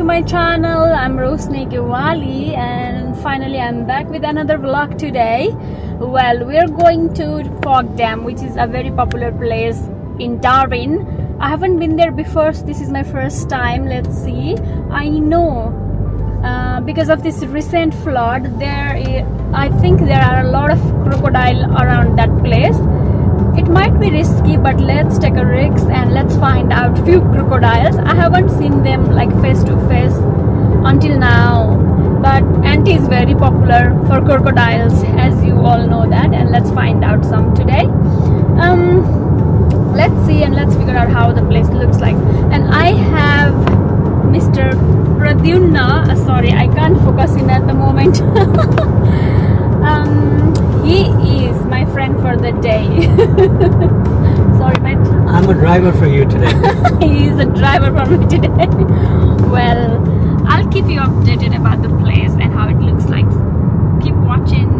my channel. I'm Rosni Gewali and finally I'm back with another vlog today. Well, we're going to Fog Dam, which is a very popular place in Darwin. I haven't been there before, so this is my first time. Let's see. I know because of this recent flood, I think there are a lot of crocodile around that place. It might be risky, but let's take a risk and let's find out few crocodiles. I haven't seen them like face to face until now, but Auntie is very popular for crocodiles, as you all know that, and let's find out some today. Let's see and let's figure out how the place looks like. And I have Mr. Pradyumna, sorry, I can't focus him at the moment. He is my friend for the day. Sorry, mate. I'm a driver for you today. He is a driver for me today. Well, I'll keep you updated about the place and how it looks like. Keep watching.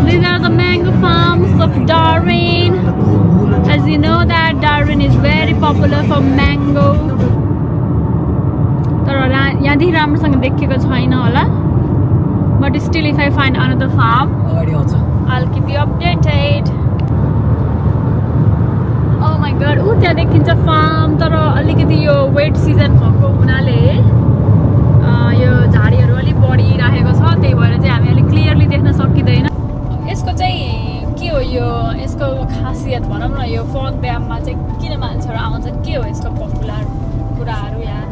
These are the mango farms of Darwin. As you know that Darwin is very popular for mango. तर यहाँदेखि राम्रोसँग देखेको छैन होला. But still, if I find another farm, I'll keep you updated. Oh my god, त्यहाँ देखिन्छ farm. तर अलिकति यो wet season भएको हुनाले यो झाडीहरू अलि बढिरहेको छ, त्यही भएर चाहिँ हामी अलि क्लियरली देख्न सकिदैन. यसको चाहिँ के हो, यो यसको खासियत भनौँ न, यो फग ड्याममा चाहिँ किन मान्छेहरू आउँछन्, के हो यसको पपुलर कुराहरू यहाँ?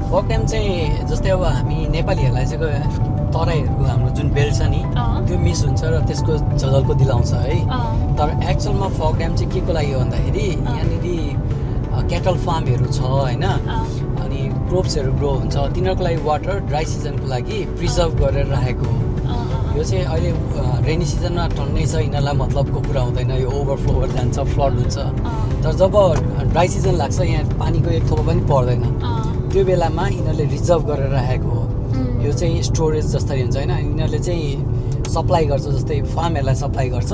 फग ड्याम चाहिँ जस्तै अब हामी नेपालीहरूलाई चाहिँ तराईहरूको हाम्रो जुन बेल्ट छ नि त्यो मिस हुन्छ र त्यसको झलको दिलाउँछ है. तर एक्चुअलमा फग ड्याम चाहिँ के को लागि हो भन्दाखेरि यहाँनिर क्याटल फार्महरू छ होइन, अनि क्रोप्सहरू ग्रो हुन्छ, तिनीहरूको लागि वाटर ड्राई सिजनको लागि प्रिजर्भ गरेर राखेको हो. यो चाहिँ अहिले रेनी सिजनमा टन्नै छ, यिनीहरूलाई मतलबको कुरा हुँदैन, यो ओभरफ्लो भएर जान्छ, फ्लड हुन्छ. तर जब ड्राई सिजन लाग्छ यहाँ पानीको एक थोपा पनि पर्दैन, त्यो बेलामा यिनीहरूले रिजर्भ गरेर राखेको हो. यो चाहिँ स्टोरेज जस्तै हुन्छ होइन. यिनीहरूले चाहिँ सप्लाई गर्छ, जस्तै फार्महरूलाई सप्लाई गर्छ,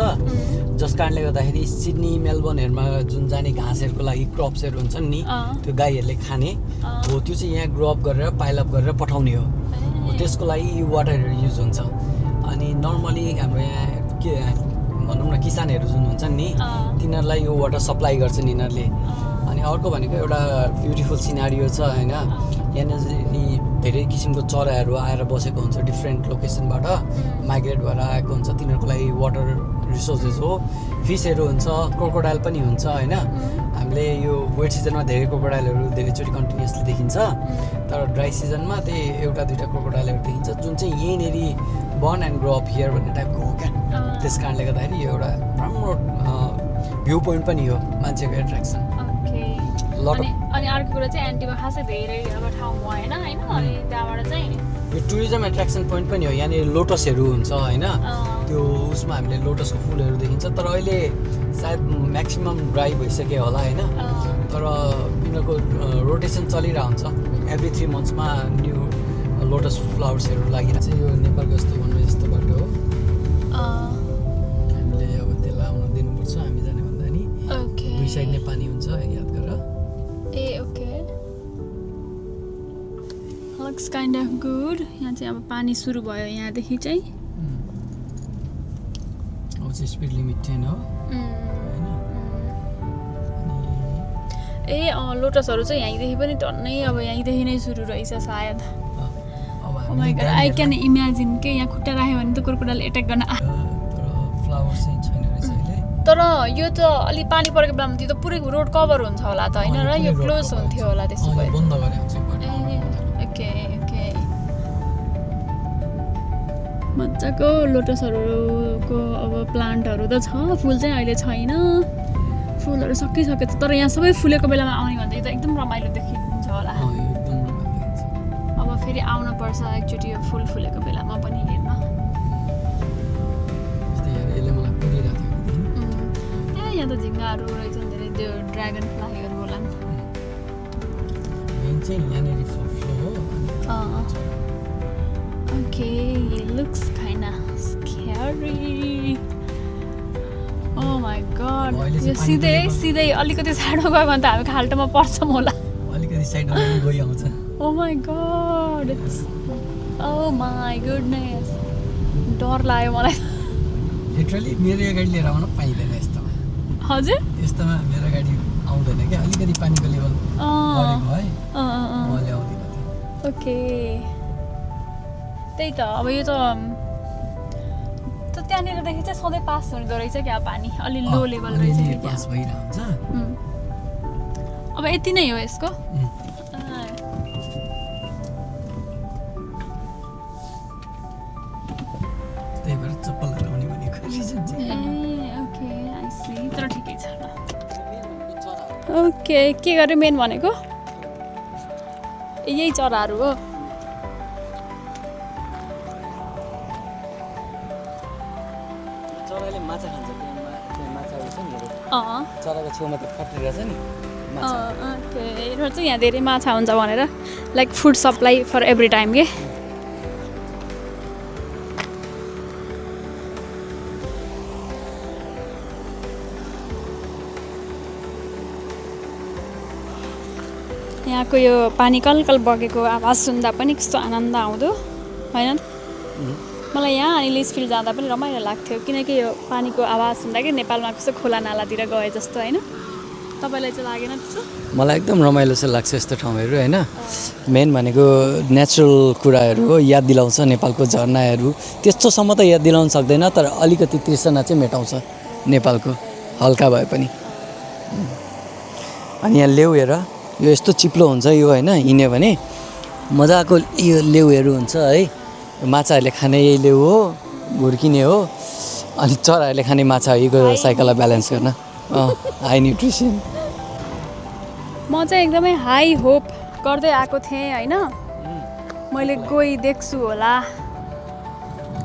जस कारणले गर्दाखेरि सिडनी मेलबर्नहरूमा जुन जाने घाँसहरूको लागि क्रप्सहरू हुन्छन् नि, त्यो गाईहरूले खाने हो, त्यो चाहिँ यहाँ ग्रो अप गरेर पाइलअप गरेर पठाउने हो. त्यसको लागि यो वाटरहरू युज हुन्छ. अनि नर्मली हाम्रो यहाँ के भनौँ न, किसानहरू जुन हुन्छन् नि तिनीहरूलाई यो वाटर सप्लाई गर्छन् यिनीहरूले. अनि अर्को भनेको एउटा ब्युटिफुल सिनारियो छ होइन, यहाँनिर धेरै किसिमको चराहरू आएर बसेको हुन्छ, डिफ्रेन्ट लोकेसनबाट माइग्रेट भएर आएको हुन्छ, तिनीहरूको लागि वाटर रिसोर्सेस हो. फिसहरू हुन्छ, क्रोकोडाइल पनि हुन्छ होइन. हामीले यो वेट सिजनमा धेरै क्रोकोडाइलहरू धेरैचोटि कन्टिन्युसली देखिन्छ, तर ड्राई सिजनमा त्यही एउटा दुइटा क्रोकोडाइलहरू देखिन्छ जुन चाहिँ यहीँनेरि born and grow up here भन्ने टाइपको हो क्या. त्यस कारणले गर्दाखेरि यो एउटा राम्रो भ्यू पोइन्ट पनि हो, मान्छेको एट्र्याक्सन. अनि अर्को कुरा चाहिँ एन्टीमा खासै धेरै ठाउँ भएन होइन, अनि त्यहाँबाट चाहिँ यो टुरिज्म एट्र्याक्सन पोइन्ट पनि हो. यहाँनिर लोटसहरू हुन्छ होइन, त्यो उसमा हामीले लोटसको फुलहरू देखिन्छ. तर अहिले सायद म्याक्सिमम् ड्राई भइसक्यो होला होइन, तर यिनीहरूको रोटेसन चलिरहेको हुन्छ. एभ्री 3 मन्थ्समा न्यू लोटस फ्लावर्सहरू लागिरहेको छ. यो नेपालको जस्तो भन्नु जस्तो बाटो हो, हामीले अब त्यसलाई आउन दिनुपर्छ. हामी जाने भन्दा नि दुई साइड नै पानी हुन्छ, याद गर. Looks kind of good. यहाँ चाहिँ अब पानी सुरु भयो यहाँदेखि चाहिँ. अब चाहिँ स्पिड लिमिट 10 हो. लोटसहरू चाहिँ यहीँदेखि पनि टन्नै अब यहीँदेखि नै सुरु रहेछ सायद. Oh my god, I can imagine के यहाँ खुट्टा राख्यो भने त क्रोकोडाइल एट्याक गर्न फ्लावर्स चाहिँ छैन रहेछ अहिले. तर यो त अलि पानी परेको बेलामा त्यो त पुरै रोड कभर हुन्छ होला त होइन र, यो क्लोज हुन्थ्यो होला त्यसो भए. बन्द गरे हुन्छ. ओके मजाको लोटसहरूको अब प्लान्टहरू त छ, फुल चाहिँ अहिले छैन, फुलहरू सकिसकेको छ. तर यहाँ सबै फुलेको बेलामा आउने भन्दा यो त एकदम रमाइलो देखिन्छ होला. अब फेरि आउनु पर्छ एकचोटि यो फुल फुलेको बेलामा पनि हेर्न. यहाँ त झिङ्गाहरू रहेछन् धेरै, त्यो ड्रागन फ्लाइहरू होला नि. Okay, it looks kinda scary. Oh my यो सिधै सिधै अलिकति साइडमा गयो भने त हामी खाल्टोमा पर्छौँ होला अलिकति साइडमा गइ आउँछ oh my god oh my goodness डर लाग्यो मलाई लिटरली मेरो यो गाडी लिएर आउन पाइँदैन यस्तोमा हजुर यस्तोमा मेरो गाडी आउँदैन क्या अलिकति पानीको लेभल बढेको है म ल्याउँदिनँ ओके त्यही त अब यो त त्यहाँनिरदेखि चाहिँ सधैँ पास हुँदो रहेछ क्या पानी अलि लो लेभल रहेछ पास भइरहन्छ अब यति नै हो यसको त्यही भएर चप्पल लगाउने भनेको रिजन चाहिँ ओके आई सी तर ठिकै छ ओके के गर्यो मेन भनेको यही चराहरू हो चराले माछा खान्छ त्यहाँ माछा हुन्छ नि चराको छेउमा त कटिरहेछ नि ओके यिनीहरू चाहिँ यहाँ धेरै माछा हुन्छ भनेर like food supply for every time के यहाँको यो पानी कलकल बगेको आवाज सुन्दा पनि कस्तो आनन्द आउँदो होइन मलाई यहाँ अनि लिसफिल जाँदा पनि रमाइलो लाग्थ्यो किनकि यो पानीको आवाज सुन्दाखेरि नेपालमा कस्तो खोला नालातिर गए जस्तो होइन तपाईँलाई चाहिँ लागेन त्यस्तो मलाई एकदम रमाइलो चाहिँ लाग्छ यस्तो ठाउँहरू होइन मेन भनेको नेचुरल कुराहरू हो याद दिलाउँछ नेपालको झरनाहरू त्यस्तोसम्म त याद दिलाउन सक्दैन तर अलिकति तृष्णा चाहिँ मेटाउँछ नेपालको हल्का भए पनि अनि यहाँ लेउ हेर यो यस्तो चिप्लो हुन्छ यो होइन हिँड्यो भने मजाको यो लेउहरू हुन्छ है माछाहरूले खाने यही लेउ हो हुर्किने हो अनि चराहरूले खाने माछा हो यो साइकललाई ब्यालेन्स गर्न हाई न्युट्रिसन म चाहिँ एकदमै हाई होप गर्दै आएको थिएँ होइन मैले गई देख्छु होला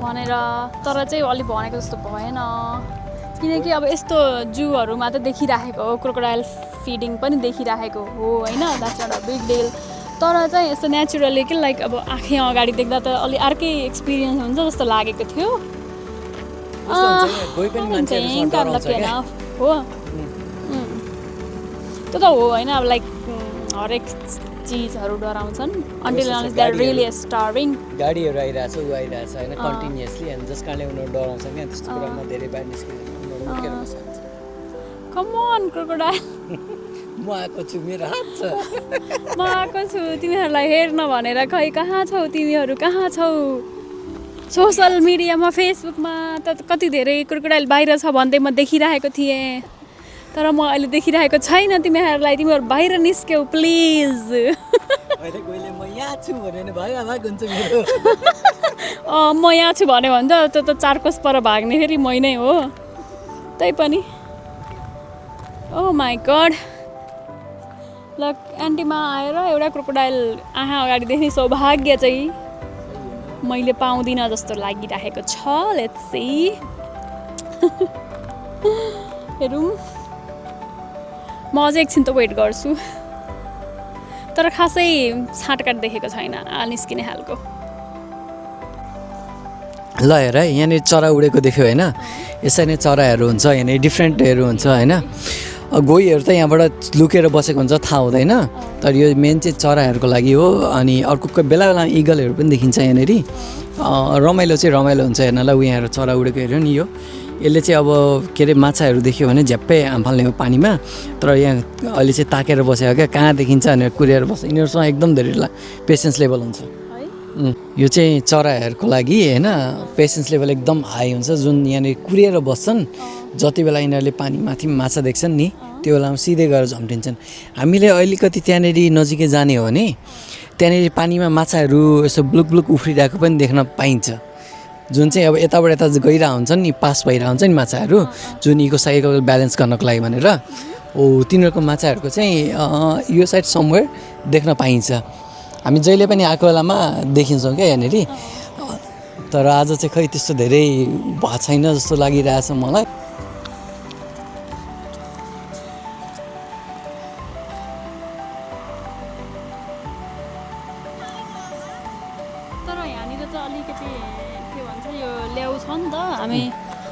भनेर तर चाहिँ अलि भनेको जस्तो भएन किनकि अब यस्तो जूहरूमा त देखिराखेको हो क्रोकोडाइल फिडिङ पनि देखिराखेको हो होइन that's not a big deal तर चाहिँ यस्तो नेचुरली कि लाइक अब आँखै अगाडि देख्दा त अलि अर्कै एक्सपिरियन्स हुन्छ जस्तो लागेको थियो हो त्यो त हो होइन अब लाइक हरेक चिजहरू डराउँछन् until unless they are really starving गाडीहरू आइरहेछ ऊ आइरहेछ होइन कन्टिन्युअसली अनि जस कारणले उनीहरू डराउँछ क्या त्यस्तो कुरामा धेरै बाहिर निस्किँदैन कम अन क्रोकोडाइल म आएको छु मेरो हात छ म आएको छु तिमीहरूलाई हेर्न भनेर खै कहाँ छौ तिमीहरू कहाँ छौ सोसल मिडियामा फेसबुकमा त कति धेरै क्रोकोडाइल बाहिर छ भन्दै म देखिरहेको थिएँ तर म अहिले देखिरहेको छैन तिमीहरूलाई तिमीहरू बाहिर निस्क्यौ प्लिज म यहाँ छु भने त त्यो त चारकोस पर भाग्ने फेरि मै नै हो त्यही पनि ओ माई गड ल एन्टीमा आएर एउटा क्रोकोडाइल आँखा अगाडि देख्ने सौभाग्य चाहिँ मैले पाउँदिनँ जस्तो लागिरहेको छ लेट्स सी हेरौँ म अझै एकछिन त वेट गर्छु तर खासै छाँटकाट देखेको छैन निस्किने खालको ल हेर यहाँनिर चरा उडेको देख्यो होइन यसरी नै चराहरू हुन्छ यहाँनिर डिफ्रेन्टहरू हुन्छ होइन गोहीहरू त यहाँबाट लुकेर बसेको हुन्छ थाहा हुँदैन तर यो मेन चाहिँ चराहरूको लागि हो अनि अर्को बेला बेला इगलहरू पनि देखिन्छ यहाँनिर रमाइलो चाहिँ रमाइलो हुन्छ हेर्नलाई ऊ यहाँहरू चरा उडेको हेऱ्यो नि यो यसले चाहिँ अब के अरे माछाहरू देख्यो भने झ्याप्पै हामफाल्ने हो पानीमा तर यहाँ अहिले चाहिँ ताकेर बसेको क्या कहाँ देखिन्छ भनेर कुरेर बस्छ यिनीहरूसँग एकदम धेरै पेसेन्स लेभल हुन्छ यो चाहिँ चराहरूको लागि होइन पेसेन्स लेभल एकदम हाई हुन्छ जुन यहाँनिर कुरेर बस्छन् जति बेला यिनीहरूले पानी माथि माछा देख्छन् नि त्यो बेलामा सिधै गएर झम्टिन्छन् हामीले अलिकति त्यहाँनिर नजिकै जाने हो भने त्यहाँनिर पानीमा माछाहरू यसो ब्लुक ब्लुक उफ्रिरहेको पनि देख्न पाइन्छ जुन चाहिँ अब यताबाट यता गइरहेको हुन्छन् नि पास भइरहेको हुन्छ नि माछाहरू जुन यीको साइकल ब्यालेन्स गर्नको लागि भनेर हो तिनीहरूको माछाहरूको चाहिँ यो साइड समवेयर देख्न पाइन्छ हामी जहिले पनि आएको बेलामा देखिन्छौँ क्या यहाँनिर तर आज चाहिँ खै त्यस्तो धेरै भएको छैन जस्तो लागिरहेछ मलाई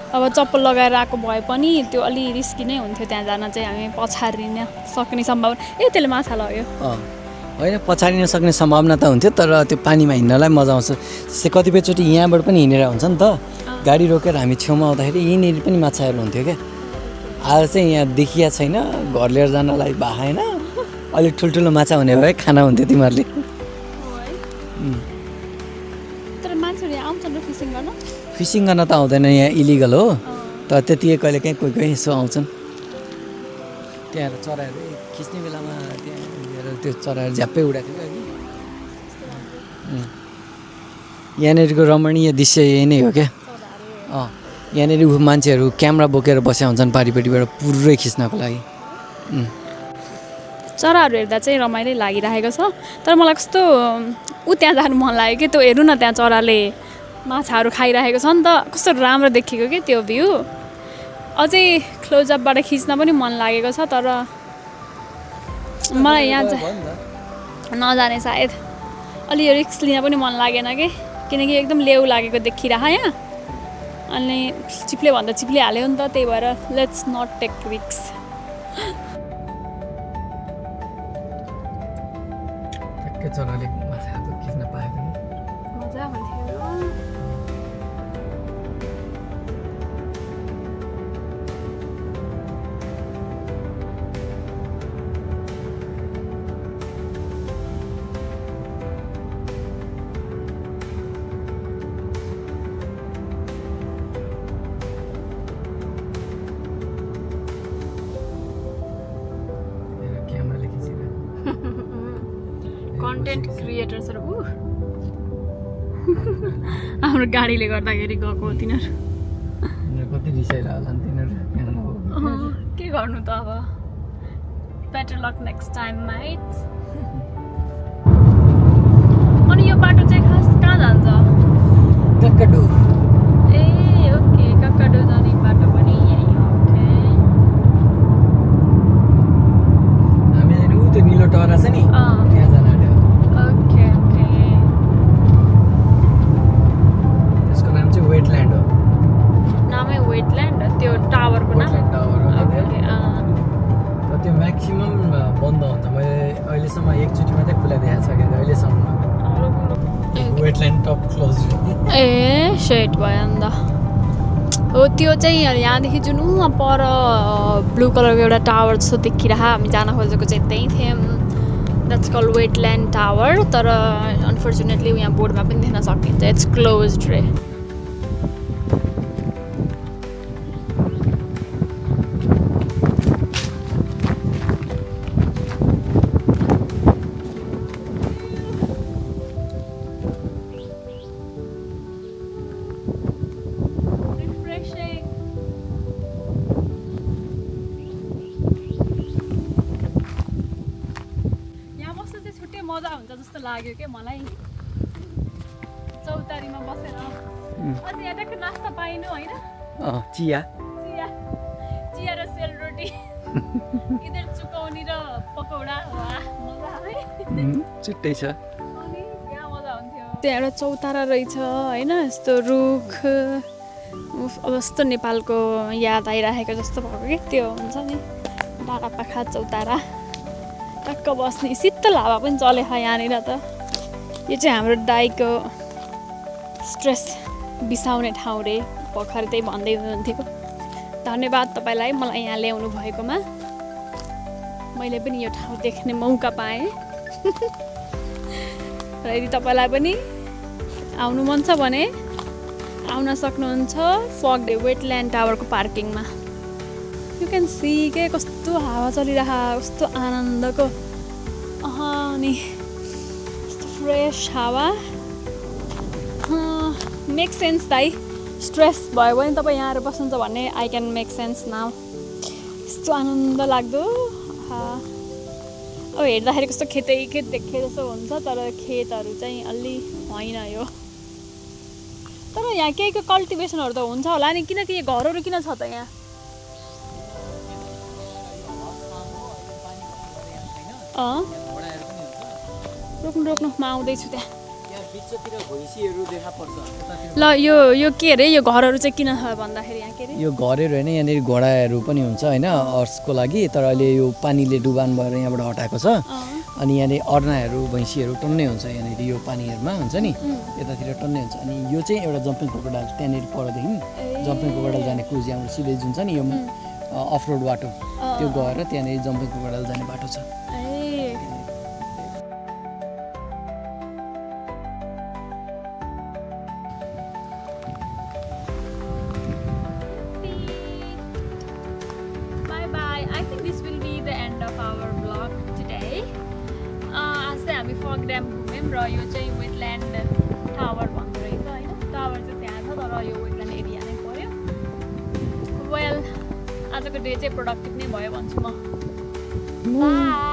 अब चप्पल लगाएर आएको भए पनि त्यो अलि रिस्की नै हुन्थ्यो त्यहाँ जान चाहिँ हामी पछारिन सक्ने सम्भावना त्यसले माछा लग्यो होइन पछाडिन सक्ने सम्भावना त हुन्थ्यो तर त्यो पानीमा हिँड्नलाई मजा आउँछ जस्तै कतिपयचोटि यहाँबाट पनि हिँडेर हुन्छ नि त गाडी रोकेर हामी छेउमा आउँदाखेरि यहीँनिर पनि माछाहरू हुन्थ्यो क्या आज चाहिँ यहाँ देखिया छैन घर लिएर जानलाई भएन अलिक ठुल्ठुलो माछा हुने भए खाना हुन्थ्यो तिमीहरूले तर मान्छेहरू यहाँ आउँछन् र फिसिङ गर्न फिसिङ गर्न त आउँदैन यहाँ इलिगल हो तर त्यतिकै कहिले काहीँ कोही कोही यसो आउँछन् त्यहाँ चराहरू खिच्ने बेलामा त्यहाँ त्यो चराहरू झ्याप्पै उडाएको थियो कि यहाँनिरको रमणीय दृश्य यही नै हो क्या यहाँनिर मान्छेहरू क्यामेरा बोकेर बसेका हुन्छन् पारिपट्टिबाट पुरै खिच्नको लागि चराहरू हेर्दा चाहिँ रमाइलो लागिरहेको छ तर मलाई कस्तो त्यहाँ जानु मन लाग्यो कि त्यो हेर्नु न त्यहाँ चराले माछाहरू खाइरहेको छ नि त कस्तो राम्रो देखिएको कि त्यो भ्यू अझै क्लोजअपबाट खिच्न पनि मन लागेको छ तर मलाई यहाँ नजाने सायद अलि यो रिक्स लिन पनि मन लागेन कि किनकि एकदम लेउ लागेको देखिरह यहाँ अनि चिप्ले भन्दा चिप्ले हाल्यो नि त त्यही भएर लेट्स नट टेक रिक्स चराले माछाहरू खिच्न पाए पनि मजा हुन्थ्यो कन्टेन्ट क्रिएटर्सहरू हाम्रो गाडीले गर्दाखेरि गएको तिनीहरू कति रिसाइरहेको होला नि तिनीहरू के गर्नु त अब better lock next time mites अनि यो बाटो चाहिँ खास कहाँ जान्छ कक्कडु ए ओके कक्कडु जाने बाटो पनि यही हो ओके हामी उ त्यो निलो टरा छ नि त्यहाँ जान आँट्यो ओके ओके त्यसको नाम चाहिँ वेटल्यान्ड हो नामै वेटल्यान्ड त्यो टावरको नाम टावर हो ओके त्यो म्याक्सिमम बन्द हुन्छ मैले अहिलेसम्म एकचोटि मात्रै खुला देखाएको छ क्या अहिलेसम्म वेटल्यान्ड टप क्लोज ए सेट भयो अन्त हो त्यो चाहिँ यहाँदेखि जुन पर ब्लू कलरको एउटा टावर जस्तो देखिरह हामी जान खोजेको चाहिँ त्यही थियौँ द्याट्स कल वेटल्यान्ड टावर तर अनफर्चुनेटली यहाँ बोर्डमा पनि देख्न सकिन्छ इट्स क्लोज्ड रे मजा हुन्छ जस्तो लाग्यो क्या मलाई चौतारीमा बसेर अझै यहाँ टक्क नास्ता पाइनु होइन चिया चिया चिया र सेलरोटी इधर चुकौनी र पकौडा मजा है छिट्टै छ अनि यहाँ मजा हुन्थ्यो त्यहाँ एउटा चौतारा रहेछ होइन यस्तो रुख अब जस्तो नेपालको याद आइरहेको जस्तो भएको कि त्यो हुन्छ नि डाँडापाखा चौतारा टक्क बस्ने शीतल हावा पनि चलेको यहाँनिर त यो चाहिँ हाम्रो दाइको स्ट्रेस बिसाउने ठाउँ रे भर्खर त्यही भन्दै हुनुहुन्थ्यो धन्यवाद तपाईँलाई मलाई यहाँ ल्याउनु भएकोमा मैले पनि यो ठाउँ देख्ने मौका पाएँ र यदि तपाईँलाई पनि आउनु मन छ भने आउन सक्नुहुन्छ फक डे वेटल्यान्ड टावरको पार्किङमा यु क्यान सी के कस्तो हावा चलिरह कस्तो आनन्दको अनि कस्तो फ्रेस हावा मेक सेन्स दाइ स्ट्रेस भयो भने तपाईँ यहाँ बस्नुहुन्छ भन्ने I can make sense now यस्तो आनन्द लाग्दो अब हेर्दाखेरि कस्तो खेतै खेत देखे जस्तो हुन्छ तर खेतहरू चाहिँ अलि होइन यो तर यहाँ केहीको कल्टिभेसनहरू त हुन्छ होला नि किनकि यो घरहरू किन छ त यहाँ रोक्नु म आउँदैछु त्यहाँ बिचतिर भैँसीहरू देखा पर्छ ल यो के अरे यो घरहरू चाहिँ किन छ भन्दाखेरि यहाँ के अरे यो घरहरू होइन यहाँनिर घोडाहरू पनि हुन्छ होइन हर्सको लागि तर अहिले यो पानीले डुबान भएर यहाँबाट हटाएको छ अनि यहाँनिर अर्नाहरू भैँसीहरू टन्नै हुन्छ यहाँनिर यो पानीहरूमा हुन्छ नि यतातिर टन्नै हुन्छ अनि यो चाहिँ एउटा जम्पिङ क्रोकोडाइल त्यहाँनिर परदेखि जम्पिङ क्रोकोडाइल जाने क्रुज यहाँबाट सिधै जुन छ नि यो अफ रोड बाटो त्यो गएर त्यहाँनिर जम्पिङ क्रोकोडाइल जाने बाटो छ फग ड्याम घुम्यौँ र यो चाहिँ वेटल्यान्ड टावर भन्दो रहेछ होइन टावर चाहिँ त्यहाँ छ तर यो वेटल्यान्ड एरिया नै पऱ्यो वेल आजको डे चाहिँ प्रोडक्टिभ नै भयो भन्छु म